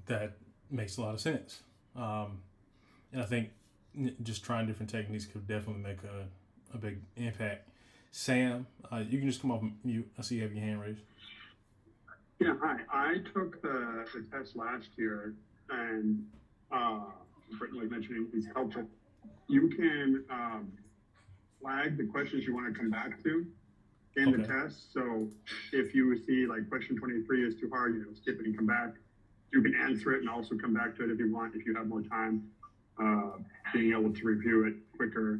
that makes a lot of sense. And I think just trying different techniques could definitely make a big impact. Sam, you can just come off mute. I see you have your hand raised. Yeah, hi. I took the test last year, and uh, Brittany was mentioning it's helpful. You can flag the questions you want to come back to in the Okay. test. So if you see like question 23 is too hard, skip it and come back. You can answer it and also come back to it if you want, if you have more time. Uh, Being able to review it quicker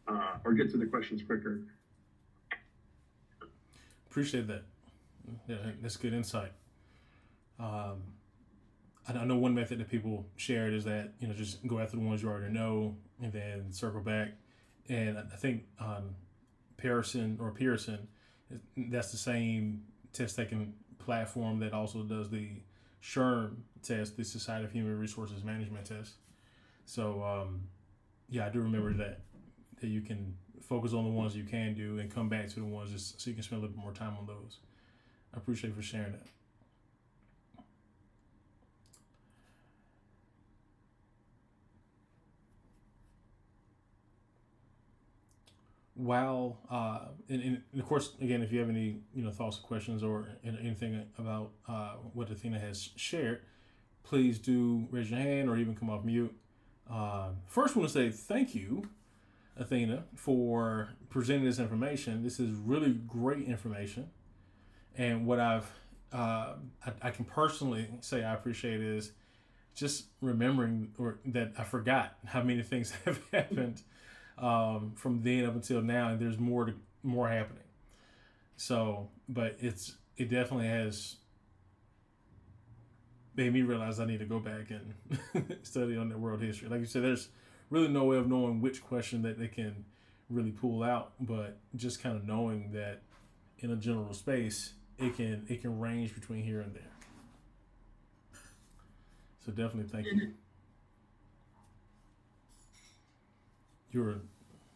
or get to the questions quicker. Appreciate that. Yeah, that's good insight. Um, I know one method that people shared is that just go after the ones you already know and then circle back. And I think Pearson, that's the same test taking platform that also does the SHRM test, the Society of Human Resources Management test. So yeah, I do remember that you can focus on the ones you can do and come back to the ones just so you can spend a little bit more time on those. I appreciate you for sharing that. While and of course, again, if you have any thoughts, questions, or anything about what Athena has shared, please do raise your hand or even come off mute. First, I want to say thank you, Athena, for presenting this information. This is really great information, and what I can personally say I appreciate is just remembering or that I forgot how many things have happened from then up until now, and there's more happening. So, but it definitely has made me realize I need to go back and study on the world history. Like you said, there's really no way of knowing which question that they can really pull out, but just kind of knowing that in a general space, it can range between here and there. So definitely thank you. You're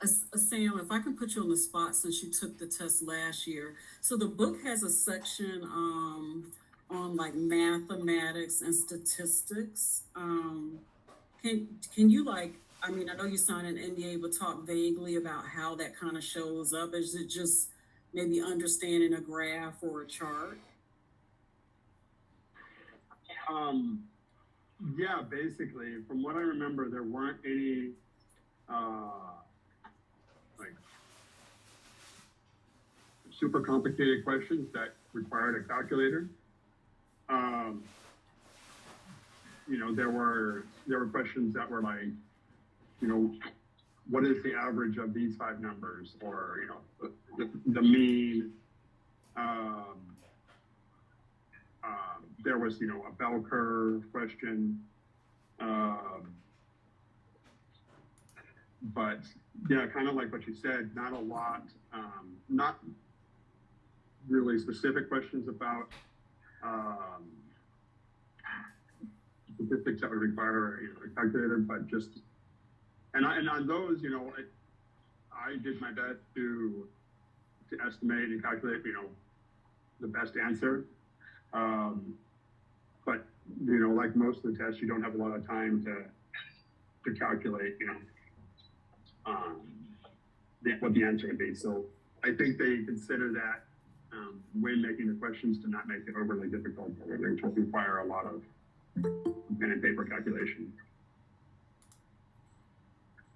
Sam, if I can put you on the spot since you took the test last year. So the book has a section on like mathematics and statistics. Can you like, I mean, I know you signed an NDA, but talk vaguely about how that kind of shows up. Is it just maybe understanding a graph or a chart? Yeah, basically, from what I remember, there weren't any like super complicated questions that required a calculator. Um, there were questions that were like, what is the average of these five numbers, or the mean. There was a bell curve question. But yeah, kind of like what you said, not a lot, not really specific questions about statistics that would require a calculator, but just and on those, I did my best to estimate and calculate, the best answer. But like most of the tests, you don't have a lot of time to calculate, what the answer would be. So I think they consider that when making the questions to not make it overly difficult, or they will require a lot of pen and paper calculation.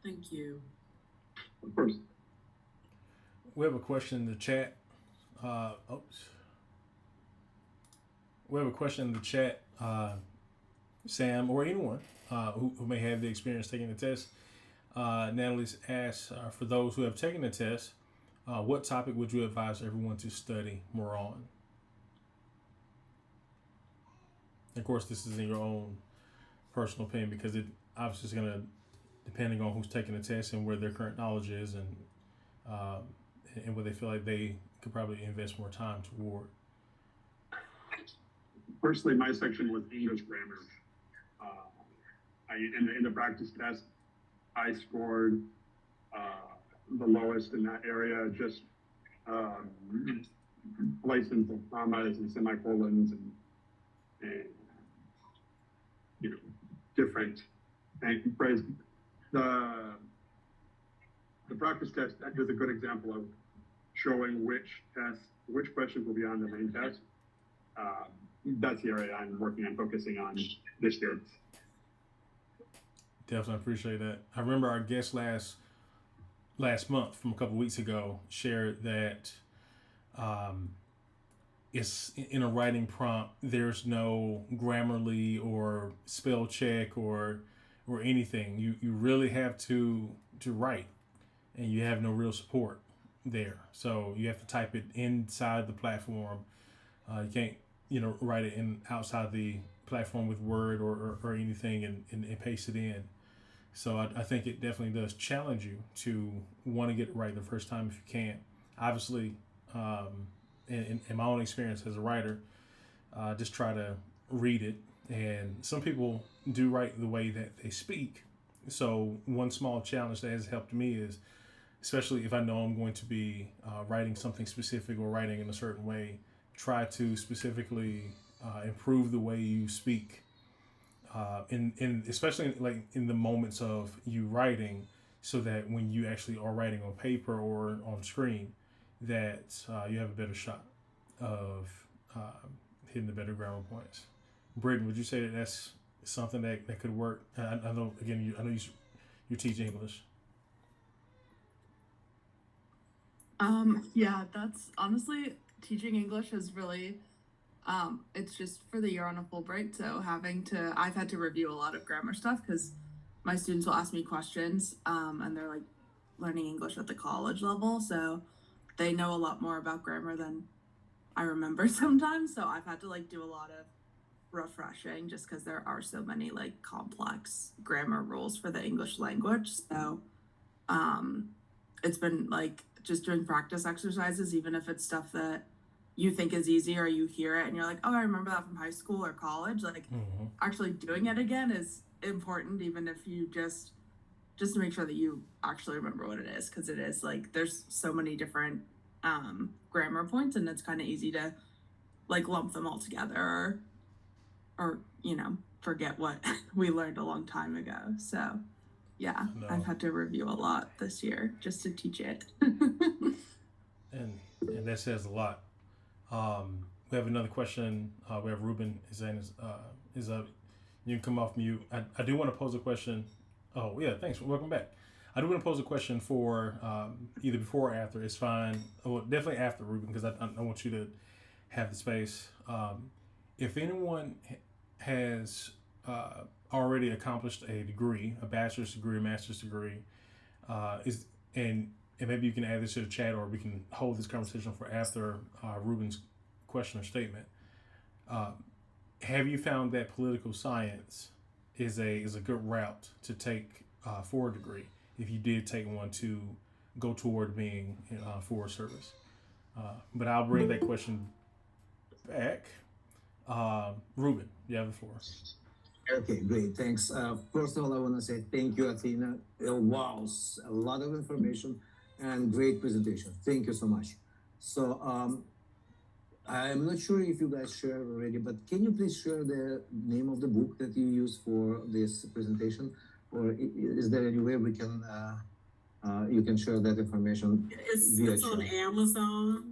Thank you. Of course. We have a question in the chat. Oops. We have a question in the chat, Sam, or anyone who may have the experience taking the test. Natalie's asked, for those who have taken the test, what topic would you advise everyone to study more on? Of course, this is in your own personal opinion, because it obviously is going to, depending on who's taking the test and where their current knowledge is, and where they feel like they could probably invest more time toward. Personally, my section was English grammar. In the practice test, I scored the lowest in that area, just placements of commas and semicolons and different and phrase. The practice test is a good example of showing which questions will be on the main test. That's the area I'm working on focusing on this year. Definitely appreciate that. I remember our guest last month from a couple weeks ago shared that it's in a writing prompt. There's no Grammarly or spell check or anything. You really have to write, and you have no real support there. So you have to type it inside the platform. You can't write it in outside the platform with Word or anything and paste it in. So I think it definitely does challenge you to want to get it right the first time if you can. Obviously, in my own experience as a writer, just try to read it. And some people do write the way that they speak. So one small challenge that has helped me is, especially if I know I'm going to be writing something specific or writing in a certain way, try to specifically improve the way you speak. In especially like in the moments of you writing, so that when you actually are writing on paper or on screen, that you have a better shot of hitting the better grammar points. Britton, would you say that that's something that could work? I know again, I know you teach English. Yeah, that's honestly teaching English is really it's just for the year on a full break. So I've had to review a lot of grammar stuff because my students will ask me questions, and they're like learning English at the college level. So they know a lot more about grammar than I remember sometimes. So I've had to like do a lot of refreshing just because there are so many like complex grammar rules for the English language. So it's been like just doing practice exercises, even if it's stuff that you think is easy or you hear it and you're like, oh, I remember that from high school or college. Like actually doing it again is important, even if you just to make sure that you actually remember what it is, because it is like there's so many different grammar points and it's kind of easy to like lump them all together or forget what we learned a long time ago. So yeah, no. I've had to review a lot this year just to teach it. and that says a lot. We have another question. We have Ruben saying is up. You can come off mute. I do want to pose a question. Oh yeah, thanks. Welcome back. I do want to pose a question for either before or after. It's fine. Well, definitely after, Ruben, because I want you to have the space. If anyone has already accomplished a degree, a bachelor's degree, a master's degree, and maybe you can add this to the chat, or we can hold this conversation for after Ruben's question or statement. Have you found that political science is a good route to take for a degree, if you did take one to go toward being for service? But I'll bring that question back. Ruben, you have the floor. Okay, great. Thanks. First of all, I want to say thank you, Athena. Wow, a lot of information and great presentation. Thank you so much. So I'm not sure if you guys shared already, but can you please share the name of the book that you used for this presentation? Or is there any way we can you can share that information? It's on Amazon,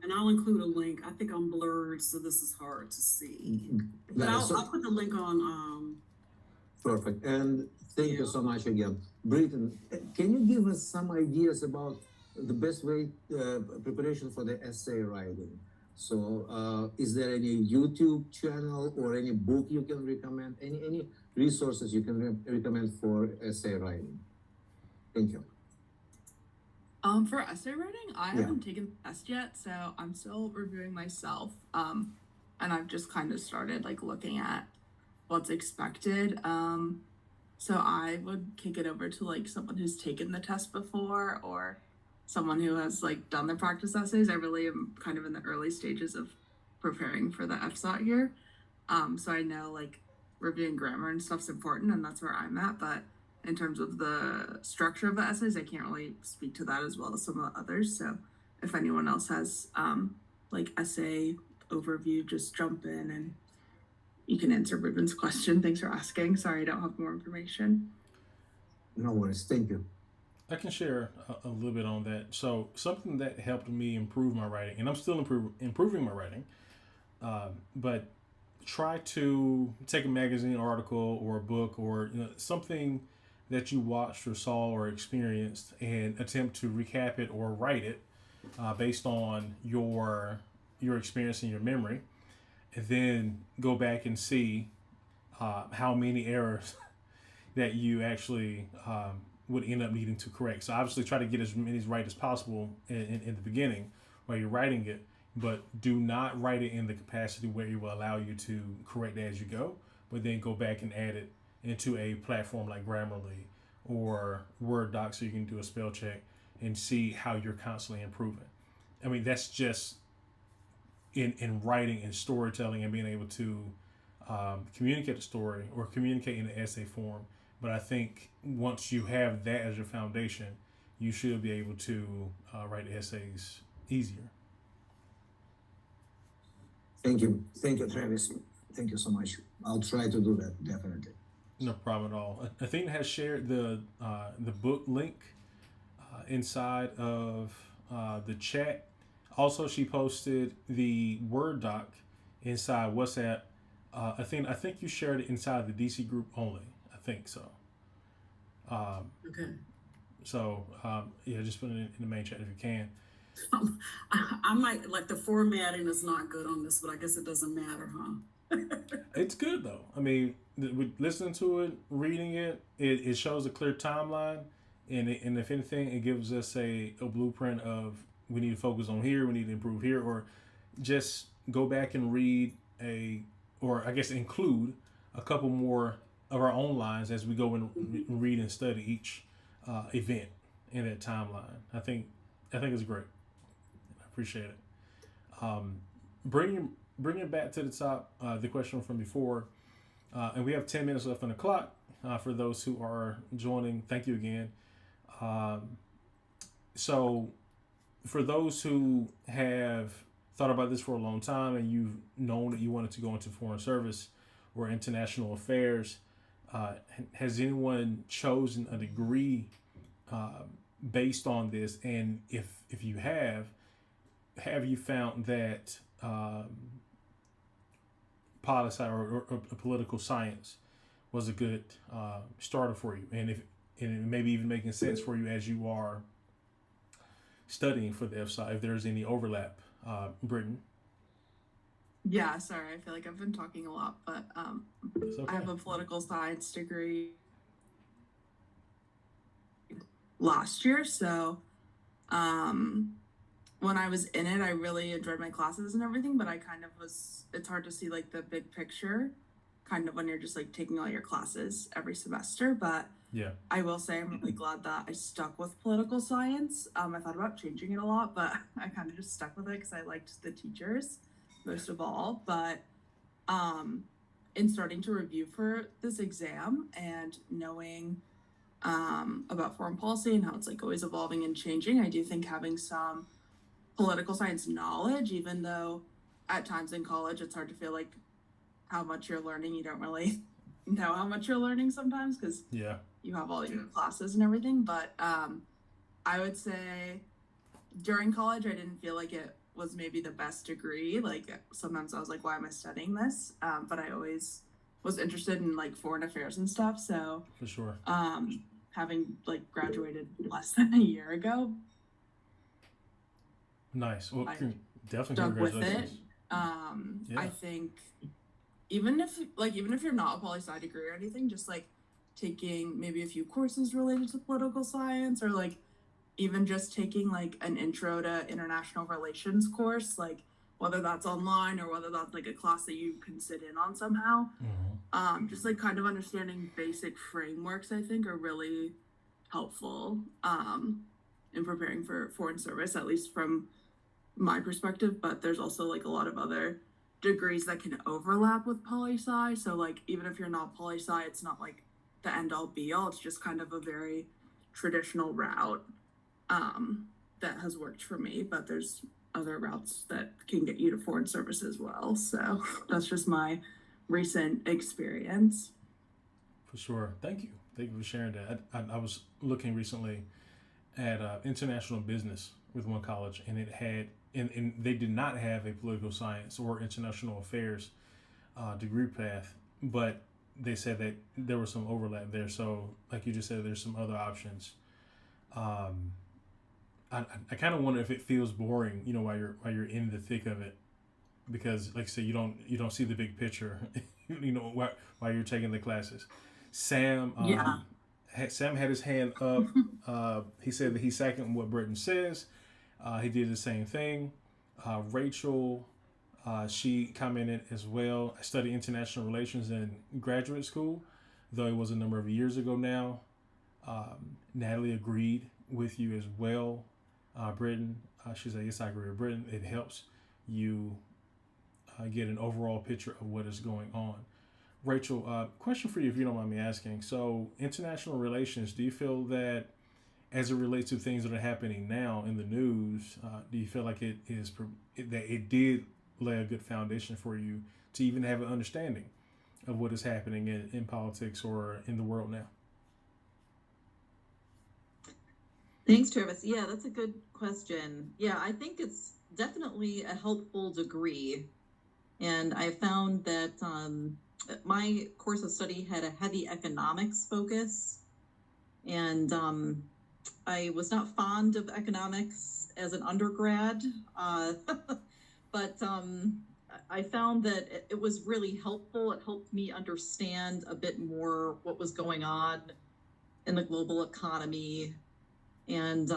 and I'll include a link. I think I'm blurred, so this is hard to see. But I'll put the link on. Perfect. And thank you so much again. Britton, can you give us some ideas about the best way preparation for the essay writing? So is there any YouTube channel or any book you can recommend? Any resources you can recommend for essay writing? Thank you. For essay writing, I haven't taken the test yet, so I'm still reviewing myself. And I've just kind of started like looking at what's expected. So I would kick it over to like someone who's taken the test before, or someone who has like done the practice essays. I really am kind of in the early stages of preparing for the FSOT here. So I know like reviewing grammar and stuff's important, and that's where I'm at, but in terms of the structure of the essays, I can't really speak to that as well as some of the others. So if anyone else has like essay overview, just jump in and you can answer Ruben's question. Thanks for asking. Sorry, I don't have more information. No worries. Thank you. I can share a little bit on that. So something that helped me improve my writing, and I'm still improving my writing, but try to take a magazine article or a book or something that you watched or saw or experienced and attempt to recap it or write it based on your experience and your memory, and then go back and see how many errors that you actually would end up needing to correct. So obviously try to get as many right as possible in the beginning while you're writing it, but do not write it in the capacity where it will allow you to correct it as you go, but then go back and add it into a platform like Grammarly or Word doc so you can do a spell check and see how you're constantly improving. I mean, that's just in writing and storytelling and being able to communicate a story or communicate in an essay form. But I think once you have that as your foundation, you should be able to write essays easier. Thank you. Thank you, Travis. Thank you so much. I'll try to do that, definitely. No problem at all. Athena has shared the book link inside of the chat. Also, she posted the Word doc inside WhatsApp. Athena, I think you shared it inside the DC group only. I think so. Okay. So yeah, just put it in the main chat if you can. I might, like, the formatting is not good on this, but I guess it doesn't matter, huh? It's good though. I mean, with listening to it, reading it, it shows a clear timeline, and if anything, it gives us a blueprint of we need to focus on here, we need to improve here, or just go back and read or I guess include a couple more of our own lines as we go and read and study each event in that timeline. I think it's great. I appreciate it. Bring it back to the top. The question from before, and we have 10 minutes left on the clock. For those who are joining, thank you again. So, for those who have thought about this for a long time and you've known that you wanted to go into foreign service or international affairs, has anyone chosen a degree based on this? And if you have you found that poli sci or political science was a good starter for you, and maybe even making sense for you as you are studying for the FSOT, if there's any overlap, Britton? Yeah, sorry, I feel like I've been talking a lot, but It's okay. I have a political science degree last year, so when I was in it, I really enjoyed my classes and everything, but I kind of it's hard to see like the big picture kind of when you're just like taking all your classes every semester, but Yeah. I will say I'm really glad that I stuck with political science. I thought about changing it a lot, but I kind of just stuck with it because I liked the teachers most of all. But in starting to review for this exam and knowing about foreign policy and how it's like always evolving and changing, I do think having some political science knowledge, even though at times in college it's hard to feel like how much you're learning, you don't really know how much you're learning sometimes because Yeah. you have all your classes and everything. But I would say during college I didn't feel like it was maybe the best degree. Like sometimes I was like, why am I studying this? But I always was interested in like foreign affairs and stuff, so For sure. having like graduated less than a year ago, Nice. Well, I definitely stuck with congratulations. it. Yeah. I think even if you're not a poli-sci degree or anything, just like taking maybe a few courses related to political science, or like even just taking like an intro to international relations course, like whether that's online or whether that's like a class that you can sit in on somehow. Just like kind of understanding basic frameworks, I think, are really helpful in preparing for foreign service, at least from my perspective. But there's also like a lot of other degrees that can overlap with poli-sci. So like even if you're not poli-sci, it's not like the end all be all. It's just kind of a very traditional route that has worked for me. But there's other routes that can get you to foreign service as well. So that's just my recent experience. For sure. Thank you. Thank you for sharing that. I was looking recently at international business with one college, and it had, and they did not have a political science or international affairs degree path, but they said that there was some overlap there. So, like you just said, there's some other options. Um, I kind of wonder if it feels boring, while you're in the thick of it, because, like I said, you don't see the big picture, while you're taking the classes. Sam, Yeah. Sam had his hand up. He said that he seconded what Britton says. He did the same thing. Rachel, she commented as well. I studied international relations in graduate school, though it was a number of years ago now. Natalie agreed with you as well. Britton, she said, yes, I agree with Britton. It helps you get an overall picture of what is going on. Rachel, question for you, if you don't mind me asking. So, international relations, do you feel that as it relates to things that are happening now in the news, do you feel like that it did lay a good foundation for you to even have an understanding of what is happening in politics or in the world now? Thanks, Travis. Yeah, that's a good question. Yeah, I think it's definitely a helpful degree. And I found that my course of study had a heavy economics focus. And I was not fond of economics as an undergrad, but I found that it was really helpful. It helped me understand a bit more what was going on in the global economy. And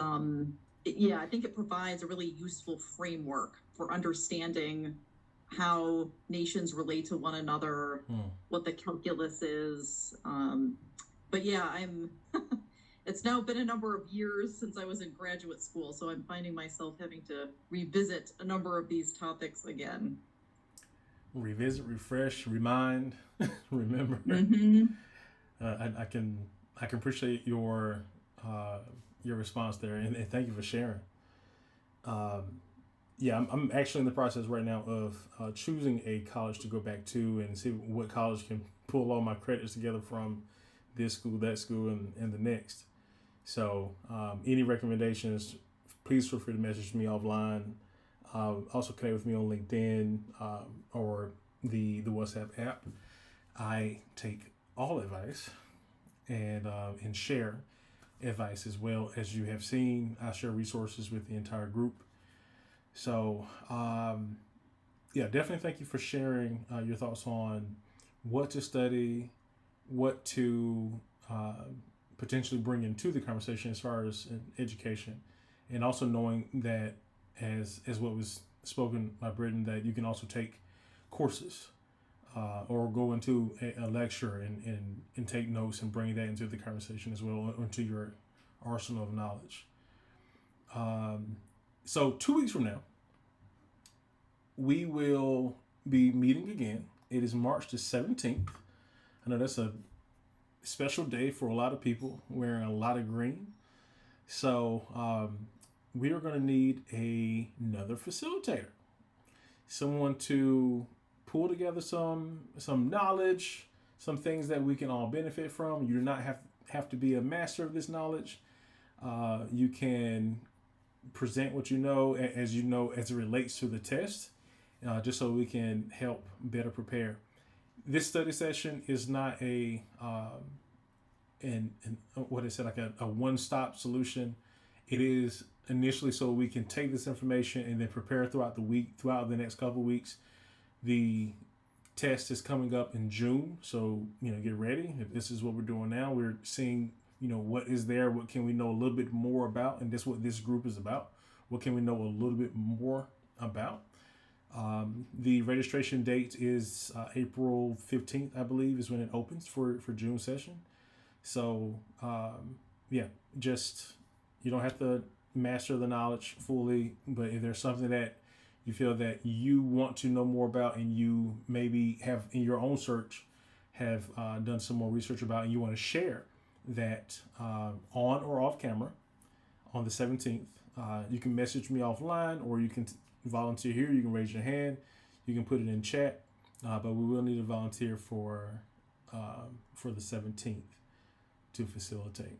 yeah, I think it provides a really useful framework for understanding how nations relate to one another, what the calculus is. But yeah, it's now been a number of years since I was in graduate school, so I'm finding myself having to revisit a number of these topics again. Revisit, refresh, remind, remember. Mm-hmm. I can appreciate your response there, and thank you for sharing. Yeah, I'm actually in the process right now of choosing a college to go back to and see what college can pull all my credits together from this school, that school, and the next. So any recommendations, please feel free to message me offline. Also connect with me on LinkedIn or the WhatsApp app. I take all advice and share advice as well. As you have seen, I share resources with the entire group. So, yeah, definitely thank you for sharing your thoughts on what to study, what to potentially bring into the conversation as far as education, and also knowing that as what was spoken by Britton, that you can also take courses or go into a lecture and take notes and bring that into the conversation as well, into your arsenal of knowledge. So 2 weeks from now, we will be meeting again. It is March the 17th. I know that's a special day for a lot of people, wearing a lot of green. So we are going to need another facilitator, someone to pull together some knowledge, some things that we can all benefit from. You do not have to be a master of this knowledge. You can present what you know as it relates to the test, just so we can help better prepare. This study session is not a one-stop solution. It is initially so we can take this information and then prepare throughout the next couple of weeks. The test is coming up in June, so get ready. If this is what we're doing now, we're seeing what is there, what can we know a little bit more about, and that's what this group is about. What can we know a little bit more about? The registration date is April 15th, I believe, is when it opens for June session. So yeah, just you don't have to master the knowledge fully, but if there's something that you feel that you want to know more about, and you maybe have in your own search have done some more research about, and you want to share that on or off camera on the 17th, you can message me offline, or you can volunteer here. You can raise your hand. You can put it in chat. but we will need a volunteer for the 17th to facilitate.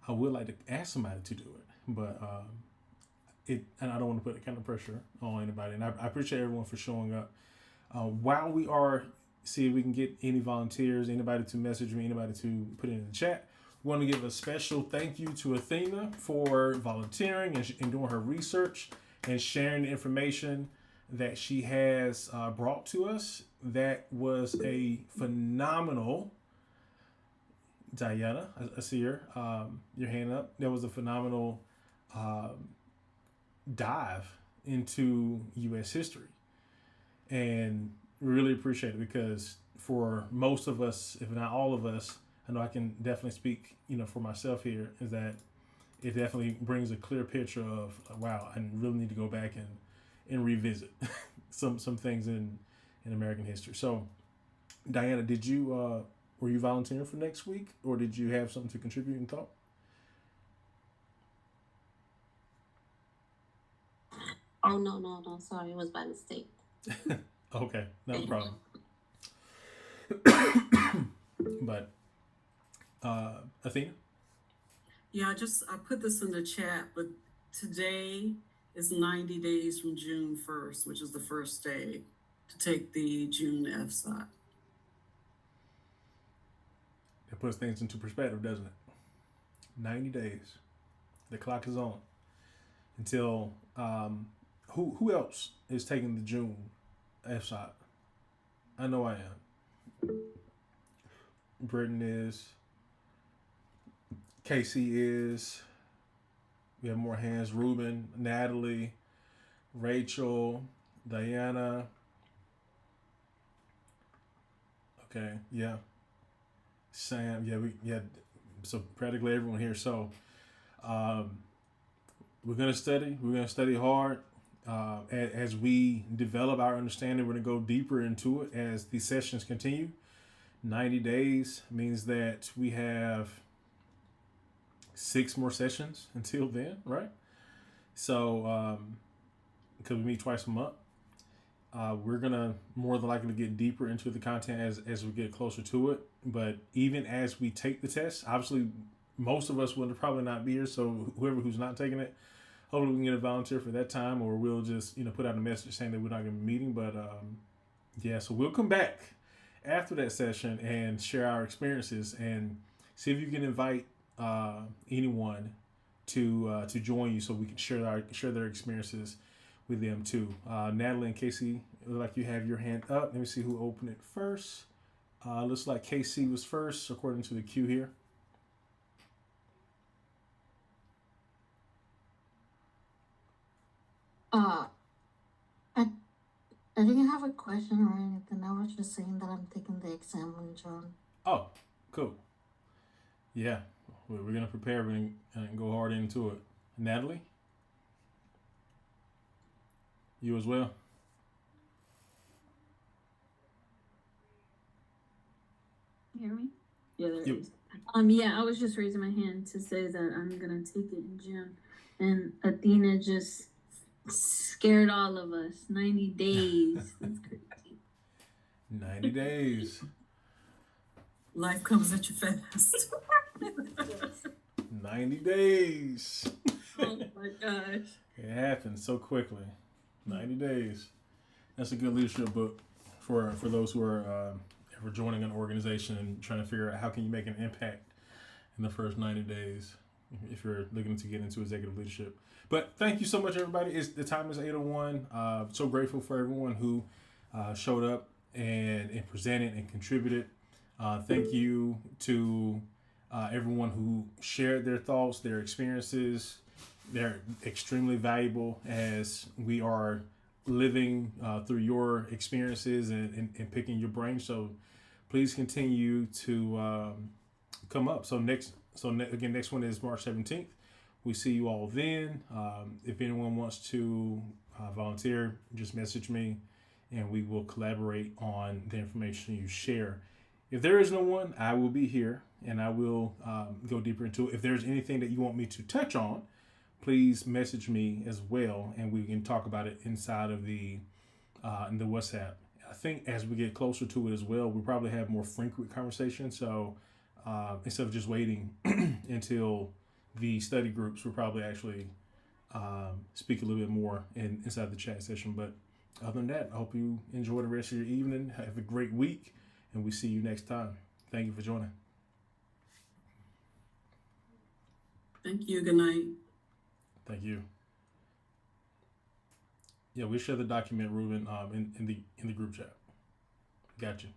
I would like to ask somebody to do it, but and I don't want to put that kind of pressure on anybody. And I appreciate everyone for showing up. While we are see if we can get any volunteers, anybody to message me, anybody to put it in the chat. We want to give a special thank you to Athena for volunteering and doing her research and sharing the information that she has brought to us. That was a phenomenal, Diana, I see your hand up. That was a phenomenal dive into U.S. history. And really appreciate it because for most of us, if not all of us, I know I can definitely speak, for myself here, is that it definitely brings a clear picture of, wow, I really need to go back and revisit some things in American history. So, Diana, did you were you volunteering for next week, or did you have something to contribute and thought? Oh, no. Sorry, it was by mistake. Okay, no problem. But Athena? Yeah, I put this in the chat, but today is 90 days from June 1st, which is the first day to take the June FSOT. That puts things into perspective, doesn't it? 90 days. The clock is on. Until who else is taking the June FSOT? I know I am. Britain is. Casey is. We have more hands. Ruben, Natalie, Rachel, Diana. Okay, yeah. Sam, yeah. So practically everyone here. So we're gonna study. We're gonna study hard. As we develop our understanding, we're gonna go deeper into it as the sessions continue. 90 days means that we have 6 more sessions until then, right? So, because we meet twice a month, we're gonna more than likely get deeper into the content as we get closer to it. But even as we take the test, obviously, most of us will probably not be here. So who's not taking it, hopefully we can get a volunteer for that time, or we'll just put out a message saying that we're not gonna be meeting. But so we'll come back after that session and share our experiences and see if you can invite anyone to join you so we can share their experiences with them too. Natalie and Casey, it looks like you have your hand up. Let me see who opened it first. Looks like Casey was first according to the queue here. I didn't have a question or anything. I was just saying that I'm taking the exam in June. Oh, cool. Yeah, we're going to prepare and go hard into it. Natalie? You as well? Hear me? Yeah, there it Yep. is. Yeah, I was just raising my hand to say that I'm gonna take it in June, and Athena just scared all of us. 90 days. That's crazy. 90 days. Life comes at you fast. 90 days. Oh my gosh. It happens so quickly. 90 days. That's a good leadership book for those who are ever joining an organization and trying to figure out how can you make an impact in the first 90 days if you're looking to get into executive leadership. But thank you so much, everybody. The time is 8:01. So grateful for everyone who showed up and presented and contributed. Thank you to everyone who shared their thoughts, their experiences. They're extremely valuable as we are living through your experiences and picking your brain. So please continue to come up. So next one is March 17th. We see you all then. If anyone wants to volunteer, just message me and we will collaborate on the information you share. If there is no one, I will be here and I will go deeper into it. If there's anything that you want me to touch on, please message me as well and we can talk about it inside of the WhatsApp I think as we get closer to it as well, we'll probably have more frequent conversations. So instead of just waiting until the study groups, we'll probably actually speak a little bit more inside the chat session. But other than that, I hope you enjoy the rest of your evening. Have a great week, and we see you next time. Thank you for joining. Thank you. Good night. Thank you. Yeah, we share the document, Ruben, in the group chat. Got you.